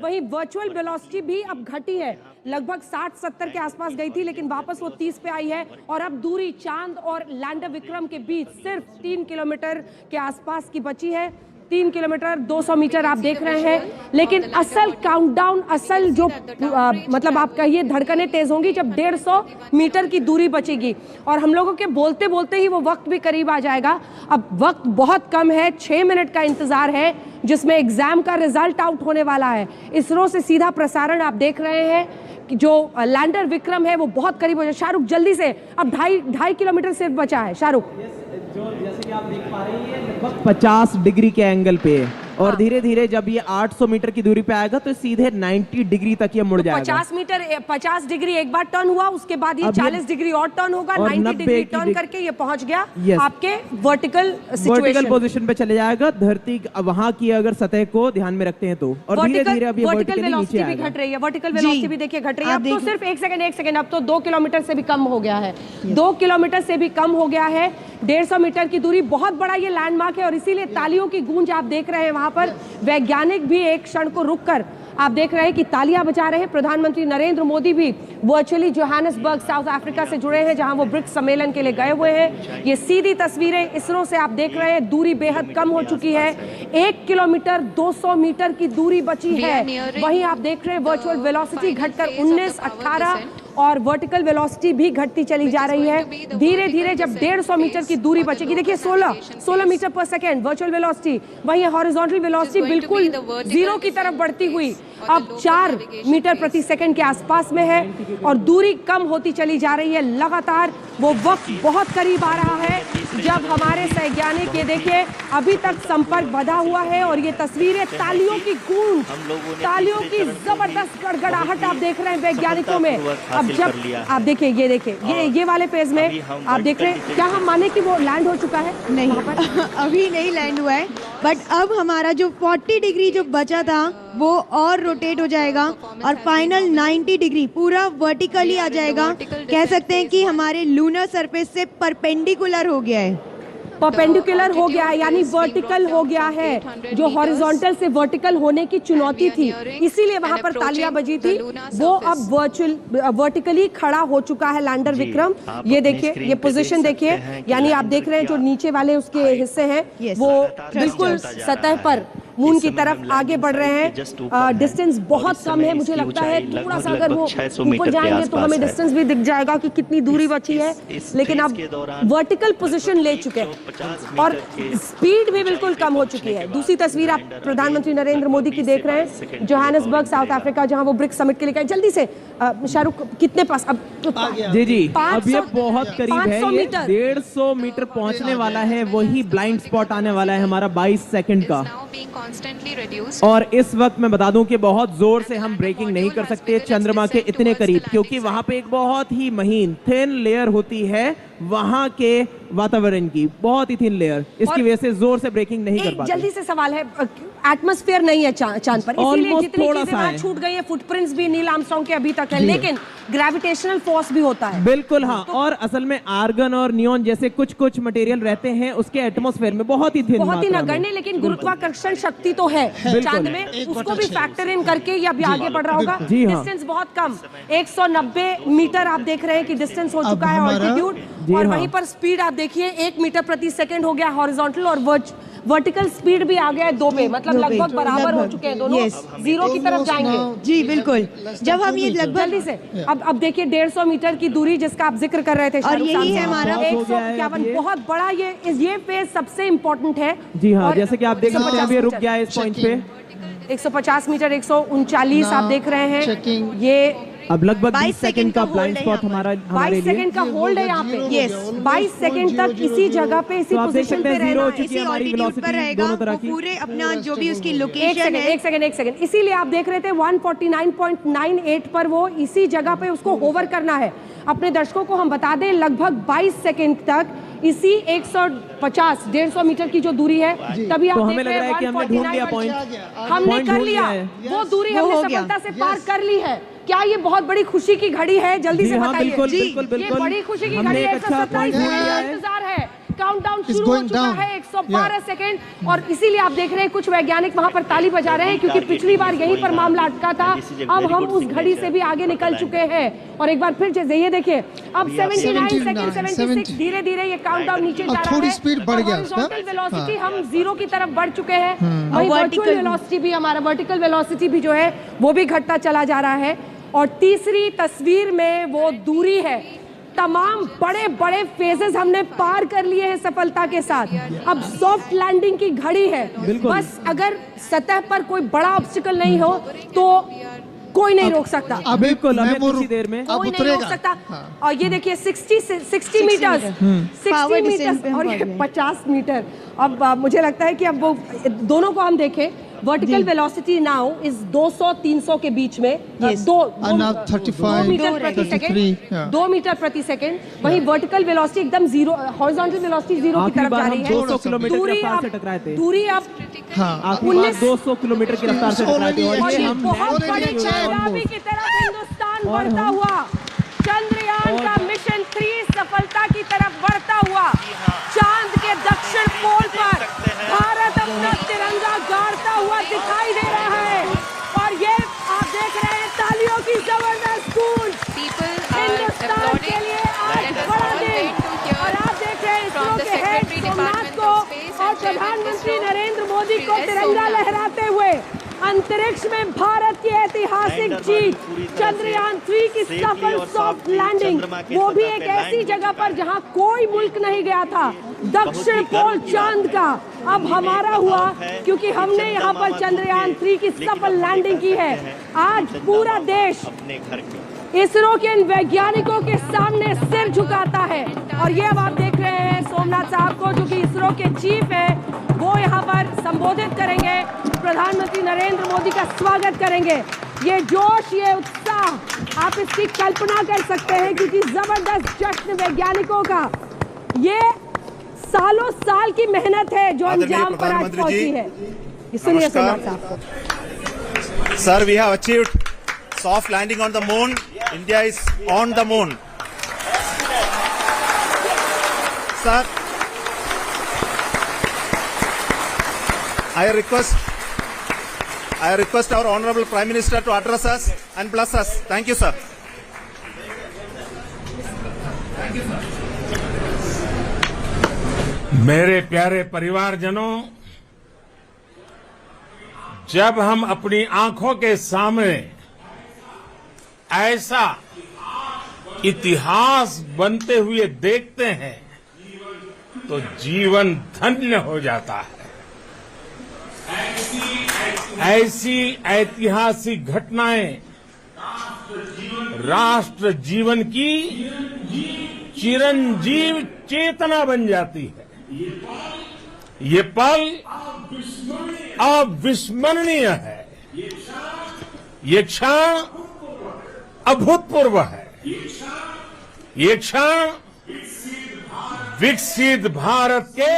वहीं virtual velocity भी अब घटी है, लगभग 60-70 के आसपास गई थी, लेकिन वापस वो 30 पे आई है। और अब दूरी चांद और लैंडर विक्रम के बीच सिर्फ 3 किलोमीटर के आसपास की बची है। 3 किलोमीटर 200 मीटर आप देख रहे हैं, लेकिन असल काउंटडाउन, असल जो मतलब आप कहिए धड़कनें तेज होंगी जब 150 मीटर की दूरी बचेगी। और हम लोगों के बोलते बोलते ही वो वक्त भी करीब आ जाएगा। अब वक्त बहुत कम है, 6 मिनट का इंतजार है, जिसमें एग्जाम का रिजल्ट आउट होने वाला है। इसरो से सीधा प्रसारण आप देख रहे हैं कि जो लैंडर विक्रम है वो बहुत करीब हो जाए। शाहरुख जल्दी से, अब 2.5 किलोमीटर सिर्फ बचा है। शाहरुख, जो जैसे कि आप देख पा रहे हैं लगभग 50 डिग्री के एंगल पे, और धीरे धीरे जब ये 800 मीटर की दूरी पे आएगा तो सीधे 90 डिग्री तक ये मुड़ जाएगा। 50 डिग्री एक बार टर्न हुआ, उसके बाद ये 40 डिग्री और टर्न होगा, 90 डिग्री टर्न करके ये पहुंच गया आपके वर्टिकल पोजीशन पे चले जाएगा। धरती वहां की अगर सतह को ध्यान में रखते हैं तो, और धीरे धीरे अब ये वर्टिकल वेलोसिटी भी घट रही है। वर्टिकल वेलोसिटी भी देखिए घट रही है। अब तो सिर्फ एक सेकंड, अब तो 2 किलोमीटर से भी कम हो गया है। 2 किलोमीटर से भी कम हो गया है। 150 मीटर की दूरी, बहुत बड़ा ये लैंडमार्क है और इसीलिए तालियों की गूंज आप देख रहे हैं। वहां पर वैज्ञानिक भी एक क्षण को रुककर आप देख रहे हैं कि तालियां बजा रहे हैं। प्रधानमंत्री नरेंद्र मोदी भी वर्चुअली जोहानिसबर्ग साउथ अफ्रीका से जुड़े हैं, जहां वो ब्रिक्स सम्मेलन के लिए गए हुए हैं। ये सीधी तस्वीरें इसरो से आप देख रहे हैं। दूरी बेहद कम हो चुकी है, 1 किलोमीटर 200 मीटर की दूरी बची है। वहीं आप देख रहे हैं वर्चुअल वेलोसिटी घटकर 19, 18 और वर्टिकल वेलोसिटी भी घटती चली जा रही है। धीरे धीरे जब 150 मीटर की दूरी बचेगी, देखिए 16 मीटर पर सेकेंड वर्चुअल वेलोसिटी, वहीं हॉरिजॉन्टल वेलोसिटी बिल्कुल 0 की तरफ बढ़ती हुई अब 4 मीटर प्रति सेकंड के आसपास में है और दूरी कम होती चली जा रही है लगातार। वो वक्त बहुत करीब आ रहा है जब हमारे वैज्ञानिक, ये देखिए अभी तक संपर्क बंधा हुआ है और ये तस्वीरें तालियों की गूंज, तालियों की जबरदस्त गड़गड़ाहट आप देख रहे हैं वैज्ञानिकों में। अब जब आप देखिए, ये देखिए ये वाले फेज में आप देख रहे हैं, क्या हम माने कि वो लैंड हो चुका है? नहीं अभी नहीं लैंड हुआ है, बट अब हमारा जो 40 डिग्री जो बचा था वो और रोटेट हो जाएगा और फाइनल 90 डिग्री पूरा वर्टिकली आ जाएगा। कह सकते हैं कि हमारे लूनर सरफेस से परपेंडिकुलर हो गया है, परपेंडिकुलर हो गया है, यानी वर्टिकल हो गया है। जो हॉरिजॉन्टल से वर्टिकल होने की चुनौती थी, इसीलिए वहां पर तालियां बजी थी, वो अब वर्टिकली खड़ा हो चुका है लैंडर विक्रम। ये देखिए, ये पोजीशन देखिए, यानी आप देख रहे हैं जो नीचे वाले उसके हिस्से हैं वो बिल्कुल सतह पर मून की तरफ आगे बढ़ रहे हैं। डिस्टेंस बहुत कम है, मुझे लगता है थोड़ा सा अगर वो ऊपर जाएंगे तो हमें डिस्टेंस भी दिख जाएगा कि कितनी दूरी बची है, लेकिन अब वर्टिकल पोजीशन ले चुके हैं और स्पीड भी बिल्कुल कम हो चुकी है। दूसरी तस्वीर आप प्रधानमंत्री नरेंद्र मोदी की देख रहे हैं, जोहानिसबर्ग साउथ अफ्रीका, जहां वो ब्रिक्स समिट के लिए गए। जल्दी से शाहरुख, कितने पास अब? जी अब ये बहुत करीब है, ये 150 मीटर पहुंचने वाला है। वही ब्लाइंड स्पॉट आने वाला है हमारा 22 सेकंड का। और इस वक्त मैं बता दूं कि बहुत जोर से हम ब्रेकिंग नहीं कर सकते चंद्रमा के इतने करीब, क्योंकि वहां पे एक बहुत ही महीन थिन लेयर होती है वहां के वातावरण की, बहुत ही थिन लेयर, इसकी वजह से जोर से ब्रेकिंग नहीं कर पाते। जल्दी से सवाल है, एटमॉस्फेयर नहीं है चांद पर, इसीलिए जितनी चीजें वहां छूट गई है, फुटप्रिंट्स भी नील आर्मस्ट्रांग के अभी तक है, लेकिन ग्रेविटेशनल फोर्स भी होता है। बिल्कुल हाँ, और असल में आर्गन और नियॉन जैसे कुछ मटेरियल रहते हैं उसके एटमॉस्फेयर में बहुत ही थिन, बहुत ही नगण्य, लेकिन गुरुत्वाकर्षण शक्ति तो है चांद में, उसको भी फैक्टर इन करके ये अभी आगे बढ़ रहा होगा। डिस्टेंस बहुत कम, 190 मीटर आप देख रहे हैं कि डिस्टेंस हो चुका है ऑल्टीट्यूड, और वहीं पर स्पीड आप देखिए 1 मीटर प्रति सेकंड हो गया हॉरिजॉन्टल, और वर्टिकल स्पीड भी आ गया है 2 पे, मतलब लगभग बराबर हो चुके हैं दोनों, 0 की तरफ जाएंगे। जी बिल्कुल, जब हम ये लगभग जल्दी से अब देखिए 150 मीटर की दूरी जिसका आप जिक्र कर रहे थे, और यही है हमारा 151, बहुत बड़ा ये फेज सबसे इम्पोर्टेंट है। जी हाँ, जैसे कि आप देख सकते हैं अभी रुक गया है इस पॉइंट पे। 150 मीटर 139 आप देख रहे हैं, ये अब लगभग 20 सेकंड का ब्लाइंड स्पॉट हमारा 22 सेकंड का होल्ड है यहाँ पे। यस, 22 सेकंड तक इसी जगह पे, इसी पोजीशन पे रहना, इसी ऑल्टीट्यूड पर रहेगा, पूरे अपना जो भी उसकी लोकेशन है। एक सेकंड, इसीलिए आप देख रहे थे 149.98 पर वो इसी जगह पे उसको होवर करना है। अपने दर्शकों को हम बता दें, लगभग 22 सेकंड तक इसी 150-150 मीटर की जो दूरी है, तभी आप देख रहे हैं हमने ढूंढ लिया पॉइंट, हमने कर लिया वो दूरी, हमने सफलता से पार कर ली है। क्या ये बहुत बड़ी खुशी की घड़ी है? जल्दी से बताइए। बिल्कुल, ये बड़ी खुशी की घड़ी है, 127 मिनट का इंतजार है। काउंटडाउन शुरू हो चुका है 112 सेकेंड। और इसीलिए आप देख रहे हैं कुछ वैज्ञानिक वहां पर ताली बजा रहे हैं, क्योंकि पिछली बार यहीं पर मामला अटका था। अब हम उस घड़ी से भी आगे निकल चुके हैं। और एक बार फिर जैसे ये देखिए, अब 79 सेकेंड, 76, धीरे धीरे ये काउंटडाउन नीचे जा रहा है। थोड़ी स्पीड बढ़ गया, हॉरिजॉन्टल वेलोसिटी हम 0 की तरफ बढ़ चुके हैं। वही वर्टिकल वेलोसिटी भी, हमारा वर्टिकल वेलोसिटी भी जो है वो भी घटता चला जा रहा है। और तीसरी तस्वीर में वो दूरी है, तमाम बड़े बड़े फेजेस हमने पार कर लिए हैं सफलता के साथ। अब सॉफ्ट लैंडिंग की घड़ी है, बस अगर सतह पर कोई बड़ा ऑब्स्टिकल नहीं हो तो कोई नहीं रोक सकता। बिल्कुल, कुछ देर में कोई नहीं रोक सकता। और ये देखिए 60 मीटर, 60 मीटर और ये 50 मीटर। अब मुझे लगता है कि अब वो दोनों को हम देखें, वर्टिकल वेलोसिटी नाउ इज 200-300 के बीच में, 2 मीटर प्रति सेकेंड, 2 मीटर प्रति सेकेंड। वही वर्टिकल वेलोसिटी एकदम 0, हॉरिजॉन्टल वेलोसिटी 0 की तरफ जा रही है। 200 किलोमीटर की रफ्तार से टकराए थे। दूरी अब 200 किलोमीटर की रफ्तार से टकराए थे। और ये हम बहुत बड़ी कामयाबी की तरफ हिंदुस्तान बढ़ता हुआ, चंद्रयान का मिशन 3 सफलता की तरफ बढ़ता हुआ, चांद के दक्षिण पोल पर भारत अपना तिरंगा गाड़ता हुआ दिखाई दे रहा है। और ये आप देख रहे हैं तालियों की जबरदस्त गूंज, हिंदुस्तान के लिए आज बड़ा दिन। और आप देख रहे हैं इसरो के हेड सोमनाथ को और प्रधानमंत्री नरेंद्र मोदी को तिरंगा लहराते हुए अंतरिक्ष में भारत की ऐतिहासिक जीत, चंद्रयान 3 की सफल सॉफ्ट लैंडिंग, वो भी एक ऐसी जगह पर जहां कोई मुल्क नहीं गया था, दक्षिण पोल चांद का अब हमारा हुआ, क्योंकि हमने यहाँ पर चंद्रयान 3 की सफल लैंडिंग की है। आज पूरा देश इसरो के इन वैज्ञानिकों के सामने सिर झुकाता है। और ये अब आप देख रहे हैं सोमनाथ साहब को, जो कि इसरो के चीफ है, वो यहाँ पर संबोधित करेंगे, प्रधानमंत्री नरेंद्र मोदी का स्वागत करेंगे। ये जोश, ये उत्साह, आप इसकी कल्पना कर सकते हैं, क्योंकि जबरदस्त जश्न वैज्ञानिकों का, ये सालों साल की मेहनत है जो अंजाम पर आज पहुंची है। सुनिए सोमनाथ साहब। Sir, we have achieved soft landing on the moon. India is on the moon. Sir, I request our Honorable Prime Minister to address us and bless us. Thank you, sir. मेरे प्यारे परिवारजनों, जब हम अपनी आंखों के सामने ऐसा इतिहास बनते हुए देखते हैं तो जीवन धन्य हो जाता है। ऐसी ऐतिहासिक घटनाएं राष्ट्र जीवन की चिरंजीव चेतना बन जाती है। ये पल अविस्मरणीय है, ये क्षण अभूतपूर्व है, ये क्षण विकसित भारत के